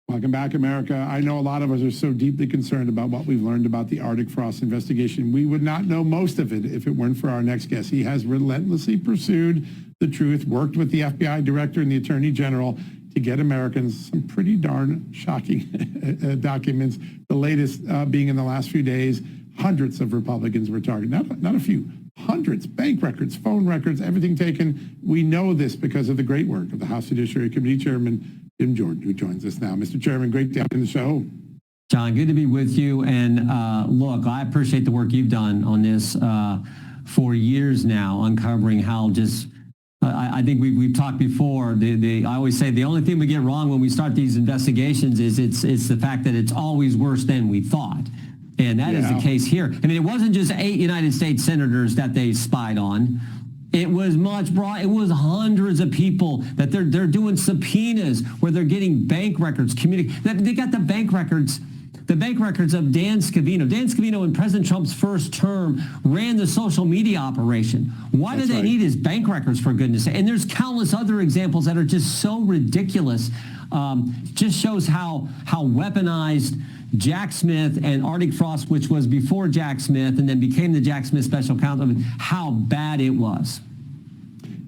Welcome back, America. I know a lot of us are so deeply concerned about what we've learned about the Arctic Frost investigation. We would not know most of it if it weren't for our next guest. He has relentlessly pursued the truth, worked with the FBI director and the Attorney General to get Americans some pretty darn shocking documents. The latest being in the last few days, hundreds of Republicans were targeted. Not a few, hundreds, bank records, phone records, everything taken. We know this because of the great work of the House Judiciary Committee Chairman Jim Jordan, who joins us now. Mr. Chairman, great to have you on the show. John, good to be with you. And look, I appreciate the work you've done on this for years now, uncovering how just, I think we've talked before, I always say the only thing we get wrong when we start these investigations is it's the fact that it's always worse than we thought. And that is the case here. I mean, it wasn't just 8 United States senators that they spied on. It was much broad. It was hundreds of people that they're doing subpoenas where they're getting bank records. They got the bank records of Dan Scavino. Dan Scavino in President Trump's first term ran the social media operation. Why do they need his bank records, for goodness sake? And there's countless other examples that are just so ridiculous. Just shows how weaponized Jack Smith and Arctic Frost, which was before Jack Smith and then became the Jack Smith special counsel, how bad it was.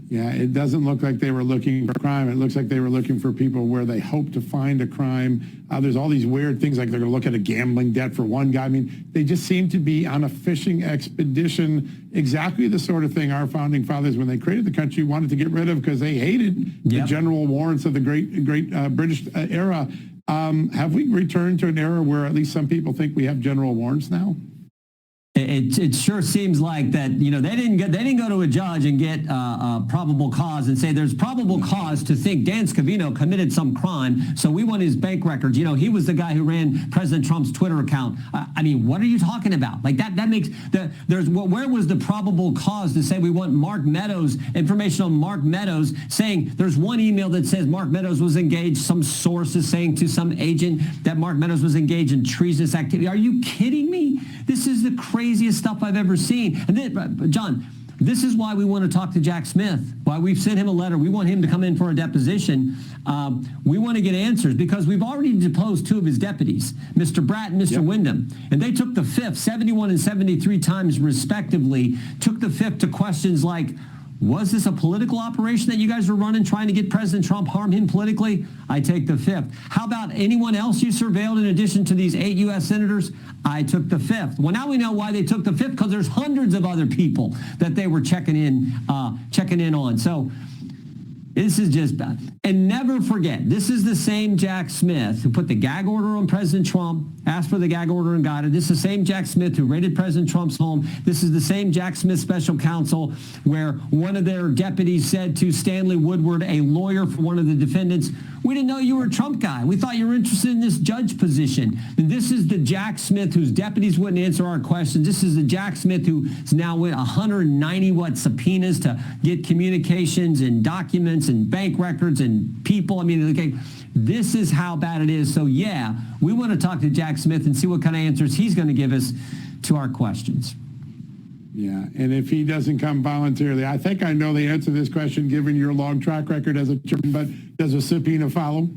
Yeah, it doesn't look like they were looking for crime. It looks like they were looking for people where they hope to find a crime. There's all these weird things like they're going to look at a gambling debt for one guy. I mean, they just seem to be on a fishing expedition, exactly the sort of thing our founding fathers, when they created the country, wanted to get rid of because they hated the general warrants of the great British era. Have we returned to an era where at least some people think we have general warrants now? It sure seems like that. You know, they didn't go to a judge and get probable cause and say there's probable cause to think Dan Scavino committed some crime, so we want his bank records. You know, he was the guy who ran President Trump's Twitter account. I mean, what are you talking about? Like that makes where was the probable cause to say we want Mark Meadows, information on Mark Meadows, saying there's one email that says Mark Meadows was engaged, some sources saying to some agent that Mark Meadows was engaged in treasonous activity. Are you kidding me? This is the craziest stuff I've ever seen. And then, John, this is why we want to talk to Jack Smith, why we've sent him a letter. We want him to come in for a deposition. We want to get answers because we've already deposed 2 of his deputies, Mr. Bratt and Mr. Wyndham. And they took the fifth, 71 and 73 times respectively, took the fifth to questions like, was this a political operation that you guys were running, trying to get President Trump, harm him politically? I take the fifth. How about anyone else you surveilled in addition to these 8 U.S. senators? I took the fifth. Well, now we know why they took the fifth, because there's hundreds of other people that they were checking in on. So this is just bad. And never forget, this is the same Jack Smith who put the gag order on President Trump, asked for the gag order and got it. This is the same Jack Smith who raided President Trump's home. This is the same Jack Smith special counsel where one of their deputies said to Stanley Woodward, a lawyer for one of the defendants, we didn't know you were a Trump guy. We thought you were interested in this judge position. And this is the Jack Smith whose deputies wouldn't answer our questions. This is the Jack Smith who is now with 190 subpoenas to get communications and documents and bank records and people. I mean, okay, this is how bad it is. So yeah, we want to talk to Jack Smith and see what kind of answers he's going to give us to our questions. Yeah, and if he doesn't come voluntarily, I think I know the answer to this question given your long track record as a chairman, but does a subpoena follow?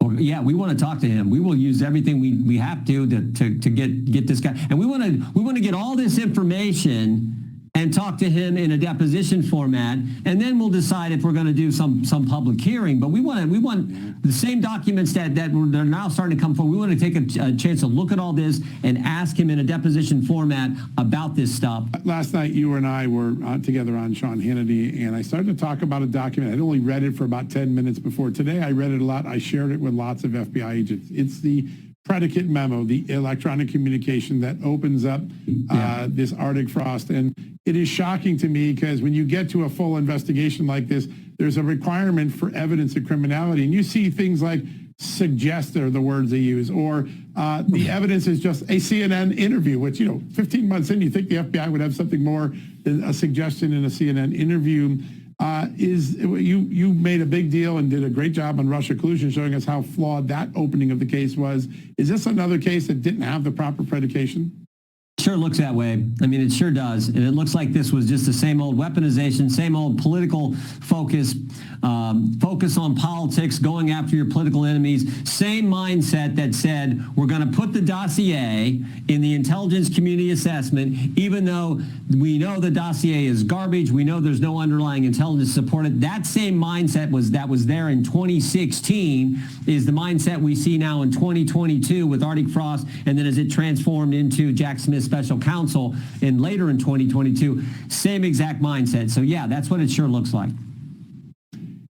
Well, yeah, we want to talk to him. We will use everything we have to get this guy. And we want to get all this information and talk to him in a deposition format, and then we'll decide if we're going to do some public hearing. But we want the same documents that they're now starting to come forward. We want to take a chance to look at all this and ask him in a deposition format about this stuff. Last night, you and I were together on Sean Hannity, and I started to talk about a document. I'd only read it for about 10 minutes before. Today, I read it a lot. I shared it with lots of FBI agents. It's the predicate memo, the electronic communication that opens up this Arctic Frost. And it is shocking to me because when you get to a full investigation like this, there's a requirement for evidence of criminality. And you see things like suggest are the words they use, or the evidence is just a CNN interview, which, 15 months in, you think the FBI would have something more than a suggestion in a CNN interview. You made a big deal and did a great job on Russia collusion, showing us how flawed that opening of the case was. Is this another case that didn't have the proper predication? sure looks that way. I mean, it sure does. And it looks like this was just the same old weaponization, same old political focus, focus on politics, going after your political enemies. Same mindset that said, we're going to put the dossier in the intelligence community assessment, even though we know the dossier is garbage. We know there's no underlying intelligence to support it. That same mindset was there in 2016 is the mindset we see now in 2022 with Arctic Frost, and then as it transformed into Jack Smith's special counsel and later in 2022, same exact mindset. So yeah, that's what it sure looks like.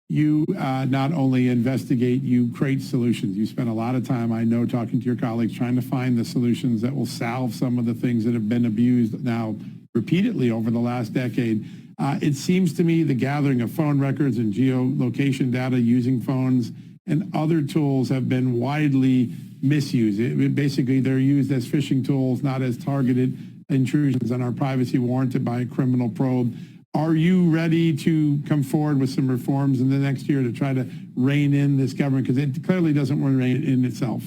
You not only investigate, you create solutions. You spend a lot of time, I know, talking to your colleagues, trying to find the solutions that will solve some of the things that have been abused now repeatedly over the last decade. It seems to me the gathering of phone records and geolocation data using phones and other tools have been widely misused. Basically, they're used as phishing tools, not as targeted intrusions on our privacy warranted by a criminal probe. Are you ready to come forward with some reforms in the next year to try to rein in this government? Because it clearly doesn't want to rein in itself.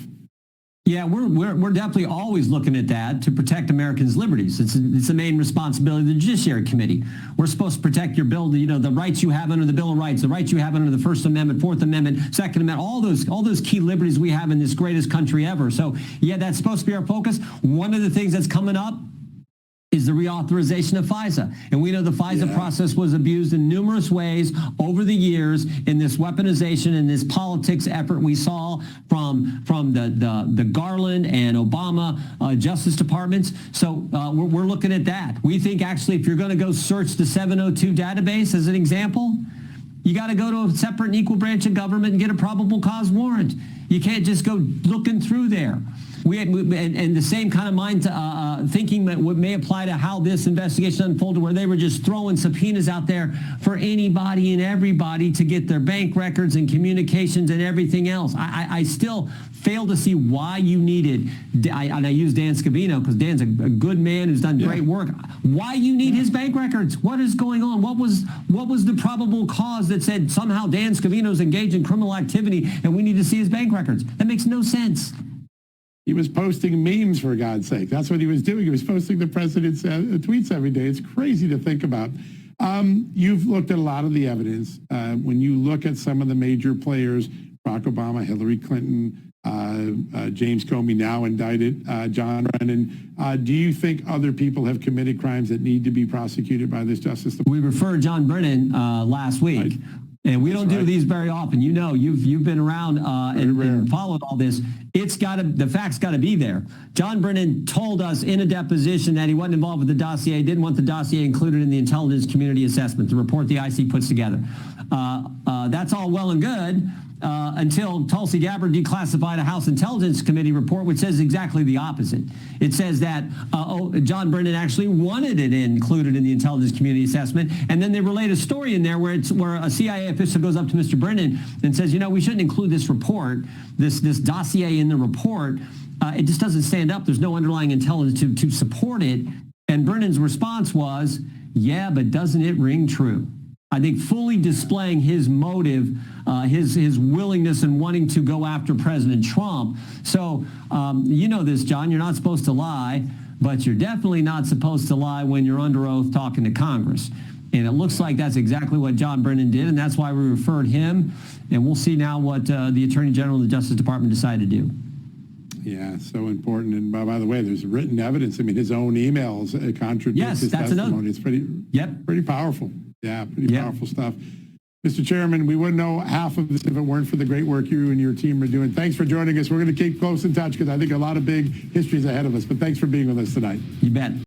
Yeah, we're definitely always looking at that to protect Americans' liberties. It's the main responsibility of the Judiciary Committee. We're supposed to protect your bill, the rights you have under the Bill of Rights, the rights you have under the First Amendment, Fourth Amendment, Second Amendment, all those key liberties we have in this greatest country ever. So yeah, that's supposed to be our focus. One of the things that's coming up is the reauthorization of FISA. And we know the FISA process was abused in numerous ways over the years in this weaponization and this politics effort we saw from the Garland and Obama Justice Departments. So we're looking at that. We think actually if you're going to go search the 702 database as an example, you got to go to a separate and equal branch of government and get a probable cause warrant. You can't just go looking through there. And the same kind of thinking that may apply to how this investigation unfolded, where they were just throwing subpoenas out there for anybody and everybody to get their bank records and communications and everything else. I still fail to see why you needed, and I use Dan Scavino because Dan's a good man who's done great work, why you need his bank records. What is going on? What was the probable cause that said somehow Dan Scavino's engaged in criminal activity and we need to see his bank records? That makes no sense. He was posting memes, for God's sake. That's what he was doing. He was posting the president's tweets every day. It's crazy to think about. You've looked at a lot of the evidence. When you look at some of the major players, Barack Obama, Hillary Clinton, James Comey now indicted, John Brennan, do you think other people have committed crimes that need to be prosecuted by this Justice Department? We referred John Brennan last week. Right. And we don't do these very often. You know, you've been around and followed all this. The facts got to be there. John Brennan told us in a deposition that he wasn't involved with the dossier, didn't want the dossier included in the intelligence community assessment, the report the IC puts together. That's all well and good until Tulsi Gabbard declassified a House Intelligence Committee report, which says exactly the opposite. It says that John Brennan actually wanted it included in the intelligence community assessment, and then they relate a story in there where a CIA official goes up to Mr. Brennan and says, we shouldn't include this report, this dossier in the report. It just doesn't stand up. There's no underlying intelligence to support it. And Brennan's response was, yeah, but doesn't it ring true? I think fully displaying his motive, his willingness and wanting to go after President Trump. So you know this, John, you're not supposed to lie, but you're definitely not supposed to lie when you're under oath talking to Congress. And it looks like that's exactly what John Brennan did, and that's why we referred him. And we'll see now what the Attorney General and the Justice Department decide to do. Yeah, so important. And by the way, there's written evidence. I mean, his own emails contradict his testimony. It's pretty powerful. Yeah, pretty powerful stuff. Mr. Chairman, we wouldn't know half of this if it weren't for the great work you and your team are doing. Thanks for joining us. We're going to keep close in touch because I think a lot of big histories ahead of us. But thanks for being with us tonight. You bet.